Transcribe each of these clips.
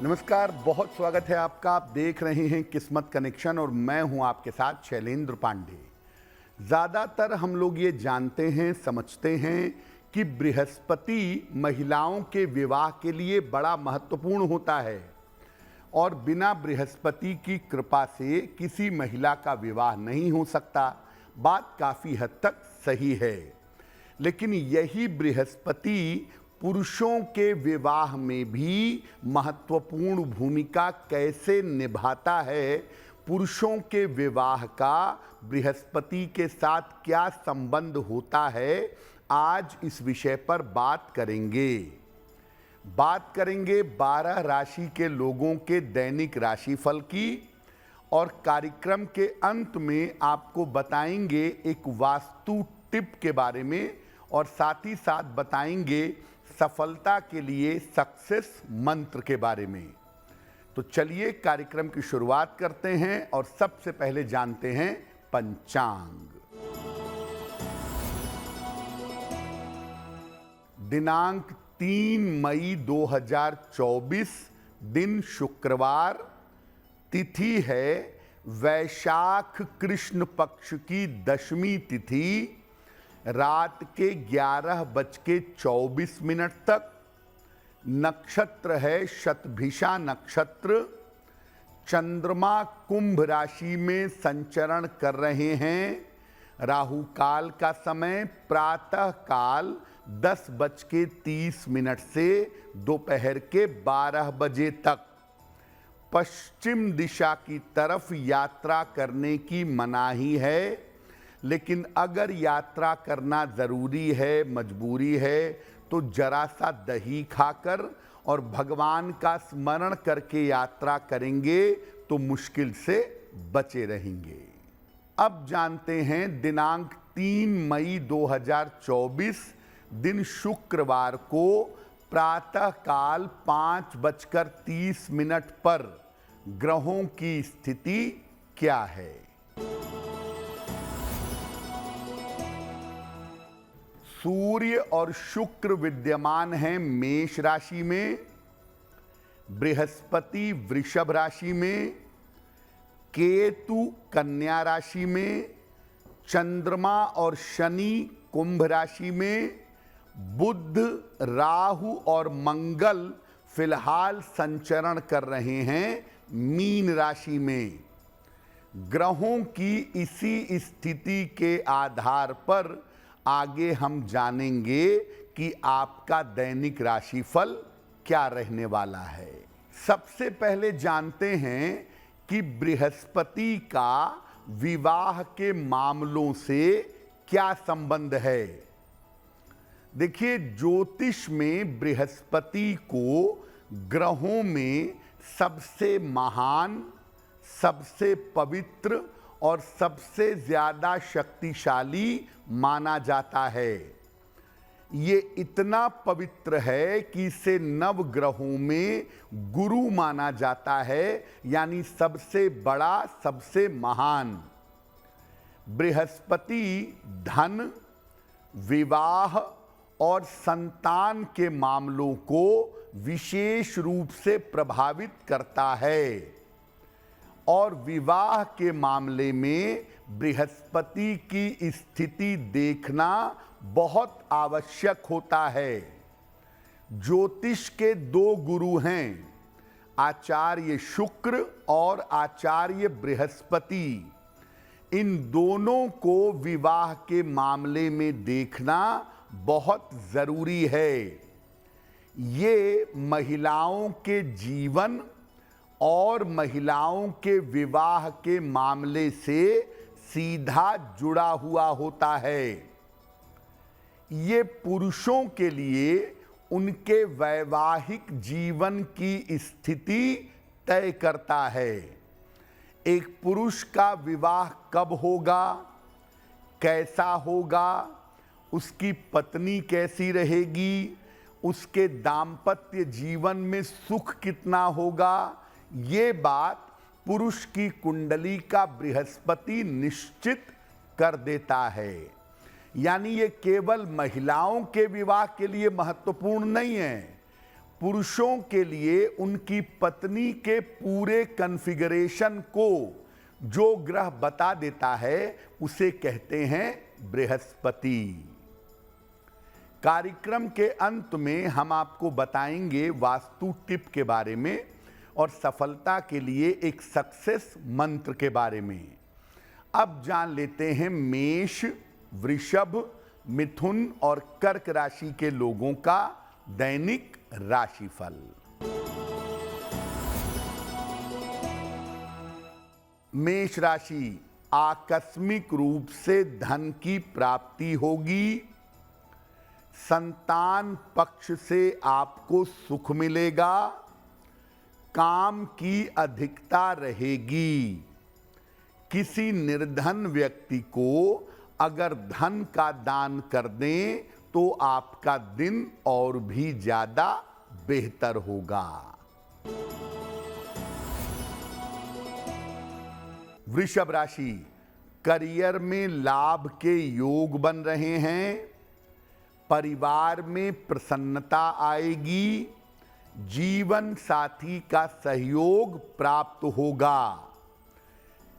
नमस्कार, बहुत स्वागत है आपका। आप देख रहे हैं किस्मत कनेक्शन और मैं हूं आपके साथ शैलेंद्र पांडे। ज़्यादातर हम लोग ये जानते हैं, समझते हैं कि बृहस्पति महिलाओं के विवाह के लिए बड़ा महत्वपूर्ण होता है और बिना बृहस्पति की कृपा से किसी महिला का विवाह नहीं हो सकता। बात काफ़ी हद तक सही है, लेकिन यही बृहस्पति पुरुषों के विवाह में भी महत्वपूर्ण भूमिका कैसे निभाता है, पुरुषों के विवाह का बृहस्पति के साथ क्या संबंध होता है, आज इस विषय पर बात करेंगे। 12 राशि के लोगों के दैनिक राशिफल की और कार्यक्रम के अंत में आपको बताएंगे एक वास्तु टिप के बारे में और साथ ही साथ बताएंगे सफलता के लिए सक्सेस मंत्र के बारे में। तो चलिए कार्यक्रम की शुरुआत करते हैं और सबसे पहले जानते हैं पंचांग। दिनांक 3 मई 2024, दिन शुक्रवार, तिथि है वैशाख कृष्ण पक्ष की दशमी तिथि, रात के 11:24 तक। नक्षत्र है शतभिषा नक्षत्र। चंद्रमा कुंभ राशि में संचरण कर रहे हैं। राहु काल का समय प्रातः काल 10:30 से दोपहर के 12 बजे तक। पश्चिम दिशा की तरफ यात्रा करने की मनाही है, लेकिन अगर यात्रा करना ज़रूरी है, मजबूरी है, तो जरा सा दही खाकर और भगवान का स्मरण करके यात्रा करेंगे तो मुश्किल से बचे रहेंगे। अब जानते हैं दिनांक 3 मई 2024, दिन शुक्रवार को प्रातः काल 5:30 पर ग्रहों की स्थिति क्या है। सूर्य और शुक्र विद्यमान हैं मेष राशि में, बृहस्पति वृषभ राशि में, केतु कन्या राशि में, चंद्रमा और शनि कुंभ राशि में, बुध, राहु और मंगल फिलहाल संचरण कर रहे हैं मीन राशि में। ग्रहों की इसी स्थिति के आधार पर आगे हम जानेंगे कि आपका दैनिक राशिफल क्या रहने वाला है। सबसे पहले जानते हैं कि बृहस्पति का विवाह के मामलों से क्या संबंध है। देखिए, ज्योतिष में बृहस्पति को ग्रहों में सबसे महान, सबसे पवित्र और सबसे ज्यादा शक्तिशाली माना जाता है। ये इतना पवित्र है कि इसे नव ग्रहों में गुरु माना जाता है, यानी सबसे बड़ा, सबसे महान। बृहस्पति धन, विवाह और संतान के मामलों को विशेष रूप से प्रभावित करता है और विवाह के मामले में बृहस्पति की स्थिति देखना बहुत आवश्यक होता है। ज्योतिष के 2 गुरु हैं, आचार्य शुक्र और आचार्य बृहस्पति। इन दोनों को विवाह के मामले में देखना बहुत जरूरी है। ये महिलाओं के जीवन और महिलाओं के विवाह के मामले से सीधा जुड़ा हुआ होता है। ये पुरुषों के लिए उनके वैवाहिक जीवन की स्थिति तय करता है। एक पुरुष का विवाह कब होगा, कैसा होगा, उसकी पत्नी कैसी रहेगी, उसके दाम्पत्य जीवन में सुख कितना होगा, ये बात पुरुष की कुंडली का बृहस्पति निश्चित कर देता है। यानी ये केवल महिलाओं के विवाह के लिए महत्वपूर्ण नहीं है, पुरुषों के लिए उनकी पत्नी के पूरे कॉन्फ़िगरेशन को जो ग्रह बता देता है उसे कहते हैं बृहस्पति। कार्यक्रम के अंत में हम आपको बताएंगे वास्तु टिप के बारे में और सफलता के लिए एक सक्सेस मंत्र के बारे में। अब जान लेते हैं मेष, वृषभ, मिथुन और कर्क राशि के लोगों का दैनिक राशिफल। मेष राशि, आकस्मिक रूप से धन की प्राप्ति होगी। संतान पक्ष से आपको सुख मिलेगा। काम की अधिकता रहेगी। किसी निर्धन व्यक्ति को अगर धन का दान कर दें तो आपका दिन और भी ज्यादा बेहतर होगा। वृषभ राशि, करियर में लाभ के योग बन रहे हैं। परिवार में प्रसन्नता आएगी। जीवन साथी का सहयोग प्राप्त होगा।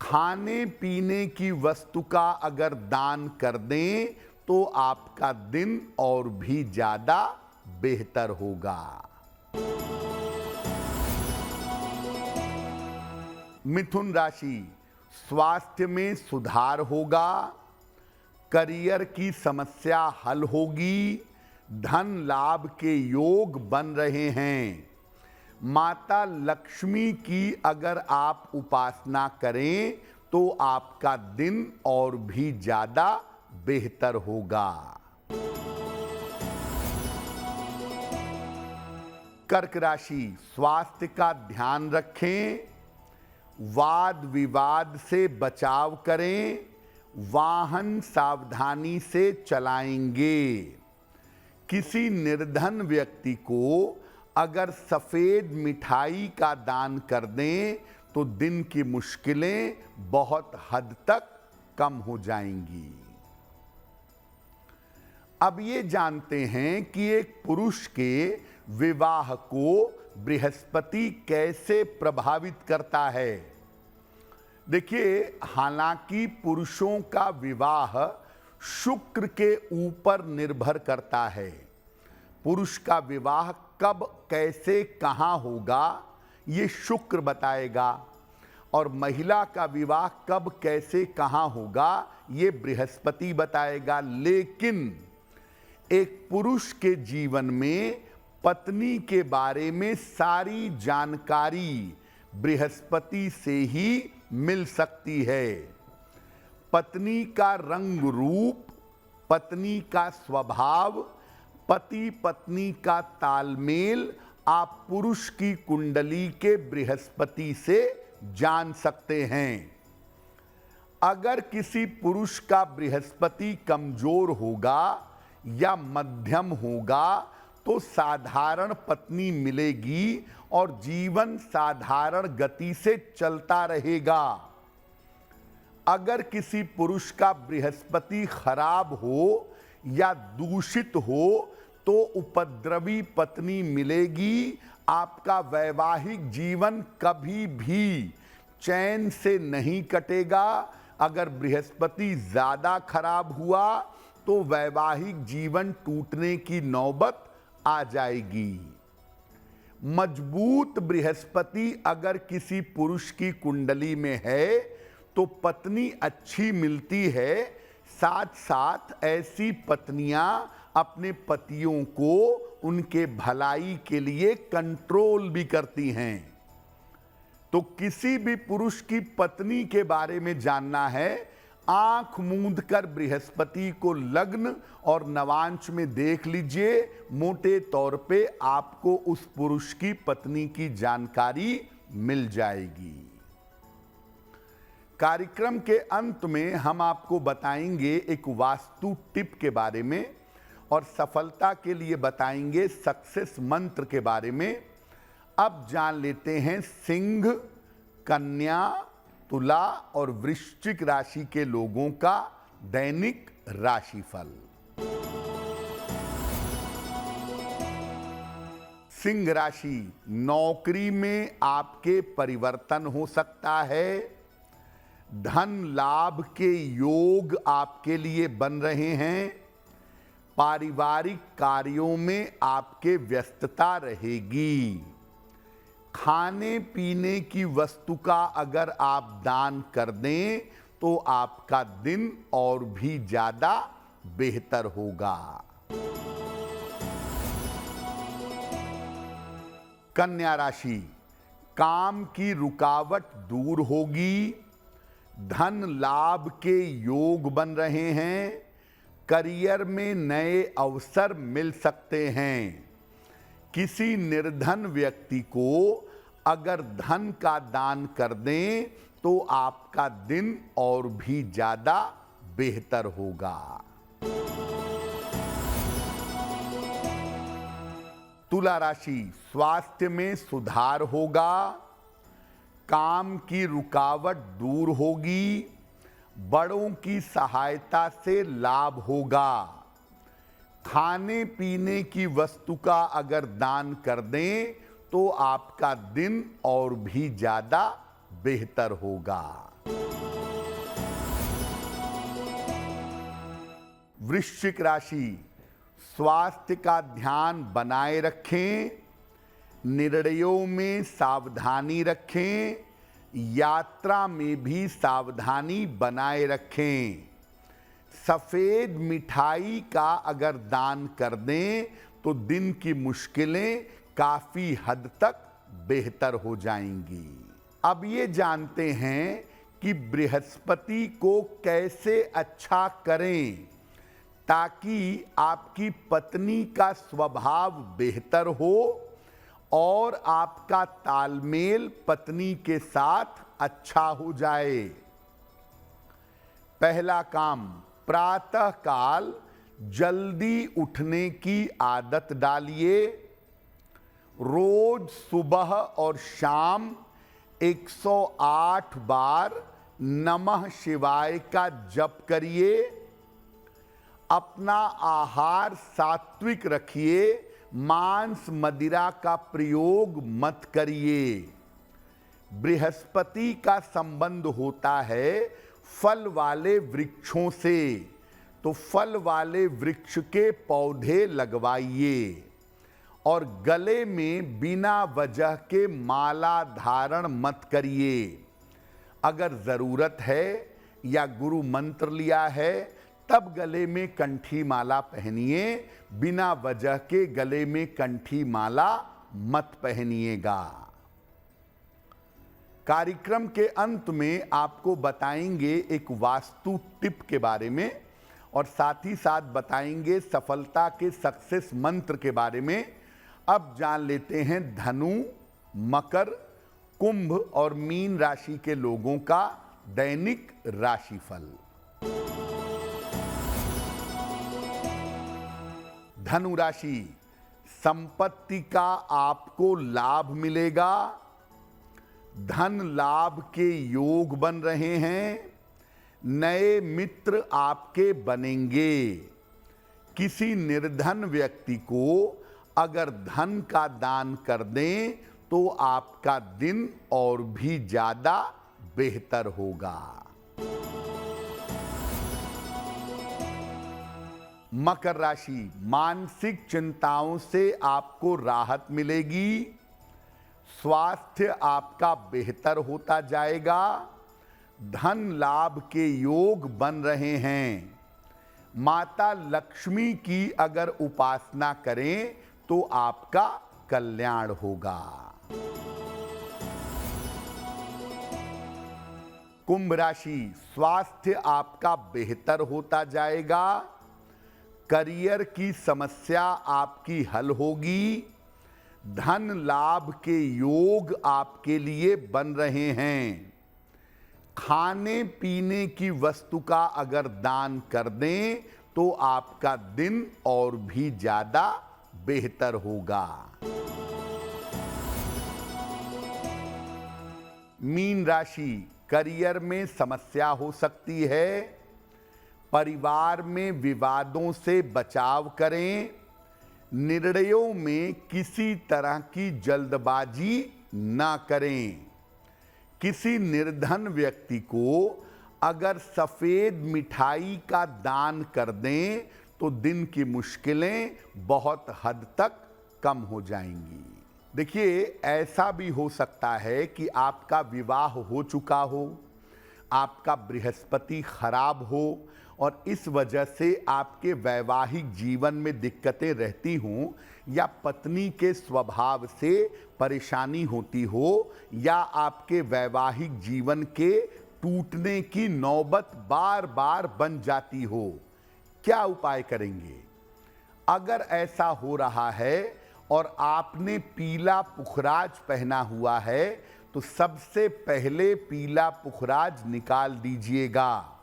खाने पीने की वस्तु का अगर दान कर दें तो आपका दिन और भी ज्यादा बेहतर होगा। मिथुन राशि, स्वास्थ्य में सुधार होगा। करियर की समस्या हल होगी। धन लाभ के योग बन रहे हैं। माता लक्ष्मी की अगर आप उपासना करें तो आपका दिन और भी ज्यादा बेहतर होगा। कर्क राशि, स्वास्थ्य का ध्यान रखें। वाद विवाद से बचाव करें। वाहन सावधानी से चलाएंगे। किसी निर्धन व्यक्ति को अगर सफेद मिठाई का दान कर दें तो दिन की मुश्किलें बहुत हद तक कम हो जाएंगी। अब ये जानते हैं कि एक पुरुष के विवाह को बृहस्पति कैसे प्रभावित करता है। देखिए, हालांकि पुरुषों का विवाह शुक्र के ऊपर निर्भर करता है। पुरुष का विवाह कब, कैसे, कहां होगा ये शुक्र बताएगा और महिला का विवाह कब, कैसे, कहां होगा ये बृहस्पति बताएगा। लेकिन एक पुरुष के जीवन में पत्नी के बारे में सारी जानकारी बृहस्पति से ही मिल सकती है। पत्नी का रंग रूप, पत्नी का स्वभाव, पति पत्नी का तालमेल आप पुरुष की कुंडली के बृहस्पति से जान सकते हैं। अगर किसी पुरुष का बृहस्पति कमजोर होगा या मध्यम होगा तो साधारण पत्नी मिलेगी और जीवन साधारण गति से चलता रहेगा। अगर किसी पुरुष का बृहस्पति खराब हो या दूषित हो तो उपद्रवी पत्नी मिलेगी। आपका वैवाहिक जीवन कभी भी चैन से नहीं कटेगा। अगर बृहस्पति ज्यादा खराब हुआ तो वैवाहिक जीवन टूटने की नौबत आ जाएगी। मजबूत बृहस्पति अगर किसी पुरुष की कुंडली में है तो पत्नी अच्छी मिलती है। साथ साथ ऐसी पत्नियां अपने पतियों को उनके भलाई के लिए कंट्रोल भी करती हैं। तो किसी भी पुरुष की पत्नी के बारे में जानना है, आंख मूंद कर बृहस्पति को लग्न और नवांश में देख लीजिए। मोटे तौर पे आपको उस पुरुष की पत्नी की जानकारी मिल जाएगी। कार्यक्रम के अंत में हम आपको बताएंगे एक वास्तु टिप के बारे में और सफलता के लिए बताएंगे सक्सेस मंत्र के बारे में। अब जान लेते हैं सिंह, कन्या, तुला और वृश्चिक राशि के लोगों का दैनिक राशिफल। सिंह राशि, नौकरी में आपके परिवर्तन हो सकता है। धन लाभ के योग आपके लिए बन रहे हैं। पारिवारिक कार्यों में आपके व्यस्तता रहेगी। खाने पीने की वस्तु का अगर आप दान कर दें तो आपका दिन और भी ज्यादा बेहतर होगा। कन्या राशि, काम की रुकावट दूर होगी। धन लाभ के योग बन रहे हैं। करियर में नए अवसर मिल सकते हैं। किसी निर्धन व्यक्ति को अगर धन का दान कर दें तो आपका दिन और भी ज्यादा बेहतर होगा। तुला राशि, स्वास्थ्य में सुधार होगा। काम की रुकावट दूर होगी। बड़ों की सहायता से लाभ होगा। खाने पीने की वस्तु का अगर दान कर दें तो आपका दिन और भी ज्यादा बेहतर होगा। वृश्चिक राशि, स्वास्थ्य का ध्यान बनाए रखें। निर्णयों में सावधानी रखें। यात्रा में भी सावधानी बनाए रखें। सफेद मिठाई का अगर दान कर दें तो दिन की मुश्किलें काफी हद तक बेहतर हो जाएंगी। अब ये जानते हैं कि बृहस्पति को कैसे अच्छा करें ताकि आपकी पत्नी का स्वभाव बेहतर हो और आपका तालमेल पत्नी के साथ अच्छा हो जाए। पहला काम, प्रातः काल जल्दी उठने की आदत डालिए। रोज सुबह और शाम 108 बार नमः शिवाय का जप करिए। अपना आहार सात्विक रखिए। मांस मदिरा का प्रयोग मत करिए। बृहस्पति का संबंध होता है फल वाले वृक्षों से, तो फल वाले वृक्ष के पौधे लगवाइए। और गले में बिना वजह के माला धारण मत करिए। अगर जरूरत है या गुरु मंत्र लिया है तब गले में कंठी माला पहनिए। बिना वजह के गले में कंठी माला मत पहनिएगा। कार्यक्रम के अंत में आपको बताएंगे एक वास्तु टिप के बारे में और साथ ही साथ बताएंगे सफलता के सक्सेस मंत्र के बारे में। अब जान लेते हैं धनु, मकर, कुंभ और मीन राशि के लोगों का दैनिक राशिफल। धनु राशि, संपत्ति का आपको लाभ मिलेगा। धन लाभ के योग बन रहे हैं। नए मित्र आपके बनेंगे। किसी निर्धन व्यक्ति को अगर धन का दान कर दें तो आपका दिन और भी ज्यादा बेहतर होगा। मकर राशि, मानसिक चिंताओं से आपको राहत मिलेगी। स्वास्थ्य आपका बेहतर होता जाएगा। धन लाभ के योग बन रहे हैं। माता लक्ष्मी की अगर उपासना करें तो आपका कल्याण होगा। कुंभ राशि, स्वास्थ्य आपका बेहतर होता जाएगा। करियर की समस्या आपकी हल होगी। धन लाभ के योग आपके लिए बन रहे हैं। खाने पीने की वस्तु का अगर दान कर दें तो आपका दिन और भी ज्यादा बेहतर होगा। मीन राशि, करियर में समस्या हो सकती है। परिवार में विवादों से बचाव करें। निर्णयों में किसी तरह की जल्दबाजी ना करें। किसी निर्धन व्यक्ति को अगर सफेद मिठाई का दान कर दें तो दिन की मुश्किलें बहुत हद तक कम हो जाएंगी। देखिए, ऐसा भी हो सकता है कि आपका विवाह हो चुका हो, आपका बृहस्पति खराब हो और इस वजह से आपके वैवाहिक जीवन में दिक्कतें रहती हों, या पत्नी के स्वभाव से परेशानी होती हो, या आपके वैवाहिक जीवन के टूटने की नौबत बार बार बन जाती हो। क्या उपाय करेंगे? अगर ऐसा हो रहा है और आपने पीला पुखराज पहना हुआ है तो सबसे पहले पीला पुखराज निकाल दीजिएगा।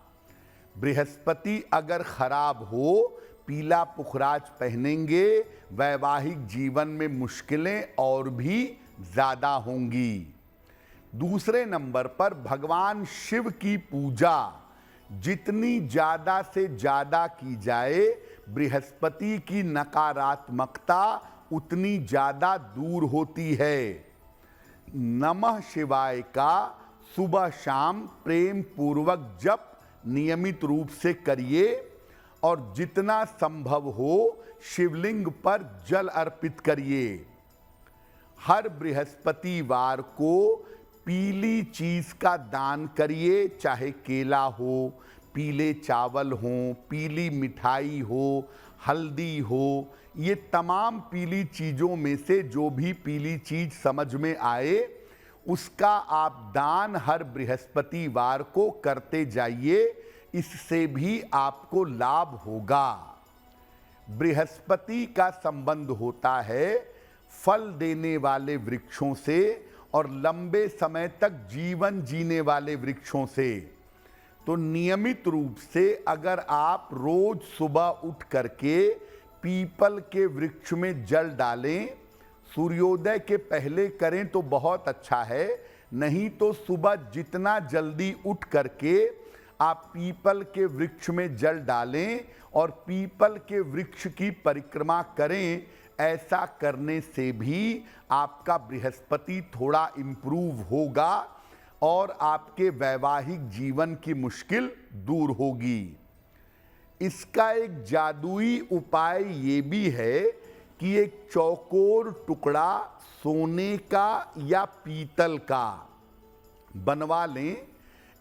बृहस्पति अगर खराब हो, पीला पुखराज पहनेंगे, वैवाहिक जीवन में मुश्किलें और भी ज्यादा होंगी। दूसरे नंबर पर भगवान शिव की पूजा जितनी ज्यादा से ज्यादा की जाए, बृहस्पति की नकारात्मकता उतनी ज्यादा दूर होती है। नमः शिवाय का सुबह शाम प्रेम पूर्वक जप नियमित रूप से करिए और जितना संभव हो शिवलिंग पर जल अर्पित करिए। हर बृहस्पतिवार को पीली चीज का दान करिए, चाहे केला हो, पीले चावल हो, पीली मिठाई हो, हल्दी हो। ये तमाम पीली चीजों में से जो भी पीली चीज समझ में आए उसका आप दान हर बृहस्पतिवार को करते जाइए, इससे भी आपको लाभ होगा। बृहस्पति का संबंध होता है फल देने वाले वृक्षों से और लंबे समय तक जीवन जीने वाले वृक्षों से। तो नियमित रूप से अगर आप रोज सुबह उठ करके पीपल के वृक्ष में जल डालें, सूर्योदय के पहले करें तो बहुत अच्छा है, नहीं तो सुबह जितना जल्दी उठ करके आप पीपल के वृक्ष में जल डालें और पीपल के वृक्ष की परिक्रमा करें। ऐसा करने से भी आपका बृहस्पति थोड़ा इम्प्रूव होगा और आपके वैवाहिक जीवन की मुश्किल दूर होगी। इसका एक जादुई उपाय ये भी है कि एक चौकोर टुकड़ा सोने का या पीतल का बनवा लें।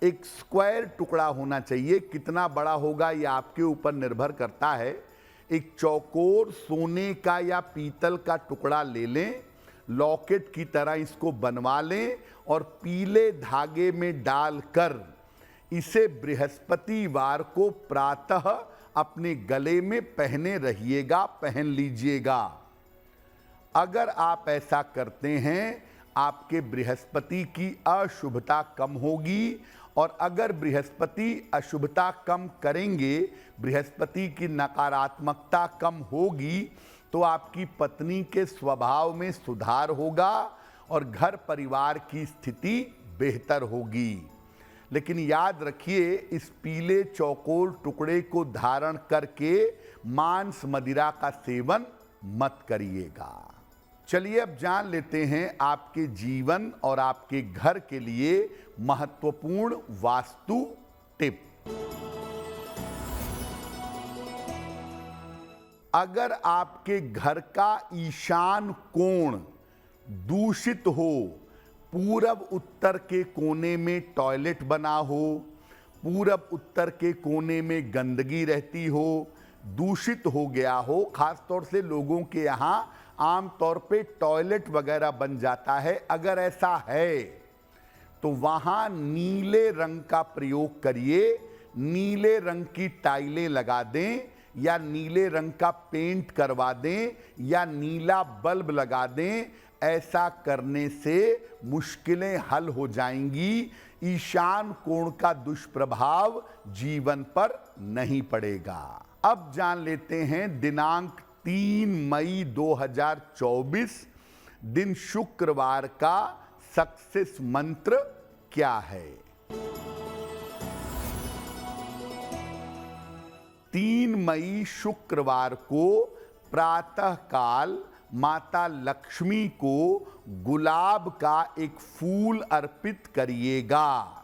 एक स्क्वायर टुकड़ा होना चाहिए, कितना बड़ा होगा यह आपके ऊपर निर्भर करता है। एक चौकोर सोने का या पीतल का टुकड़ा ले लें, लॉकेट की तरह इसको बनवा लें और पीले धागे में डालकर इसे बृहस्पतिवार को प्रातः अपने गले में पहने रहिएगा, पहन लीजिएगा। अगर आप ऐसा करते हैं आपके बृहस्पति की अशुभता कम होगी, और अगर बृहस्पति अशुभता कम करेंगे, बृहस्पति की नकारात्मकता कम होगी, तो आपकी पत्नी के स्वभाव में सुधार होगा और घर परिवार की स्थिति बेहतर होगी। लेकिन याद रखिए, इस पीले चौकोर टुकड़े को धारण करके मांस मदिरा का सेवन मत करिएगा। चलिए अब जान लेते हैं आपके जीवन और आपके घर के लिए महत्वपूर्ण वास्तु टिप। अगर आपके घर का ईशान कोण दूषित हो, पूरब उत्तर के कोने में टॉयलेट बना हो, पूरब उत्तर के कोने में गंदगी रहती हो, दूषित हो गया हो, खासतौर से लोगों के यहाँ आमतौर पे टॉयलेट वगैरह बन जाता है, अगर ऐसा है तो वहाँ नीले रंग का प्रयोग करिए। नीले रंग की टाइलें लगा दें या नीले रंग का पेंट करवा दें या नीला बल्ब लगा दें। ऐसा करने से मुश्किलें हल हो जाएंगी। ईशान कोण का दुष्प्रभाव जीवन पर नहीं पड़ेगा। अब जान लेते हैं दिनांक 3 मई 2024 दिन शुक्रवार का सक्सेस मंत्र क्या है। 3 मई शुक्रवार को प्रातः काल माता लक्ष्मी को गुलाब का एक फूल अर्पित करिएगा।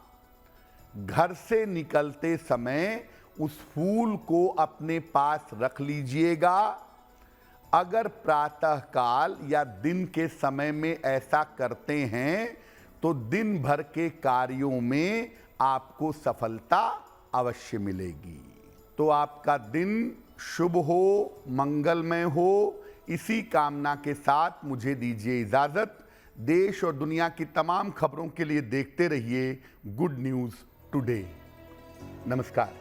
घर से निकलते समय उस फूल को अपने पास रख लीजिएगा। अगर प्रातः काल या दिन के समय में ऐसा करते हैं तो दिन भर के कार्यों में आपको सफलता अवश्य मिलेगी। तो आपका दिन शुभ हो, मंगलमय हो, इसी कामना के साथ मुझे दीजिए इजाजत। देश और दुनिया की तमाम खबरों के लिए देखते रहिए गुड न्यूज़ टुडे। नमस्कार।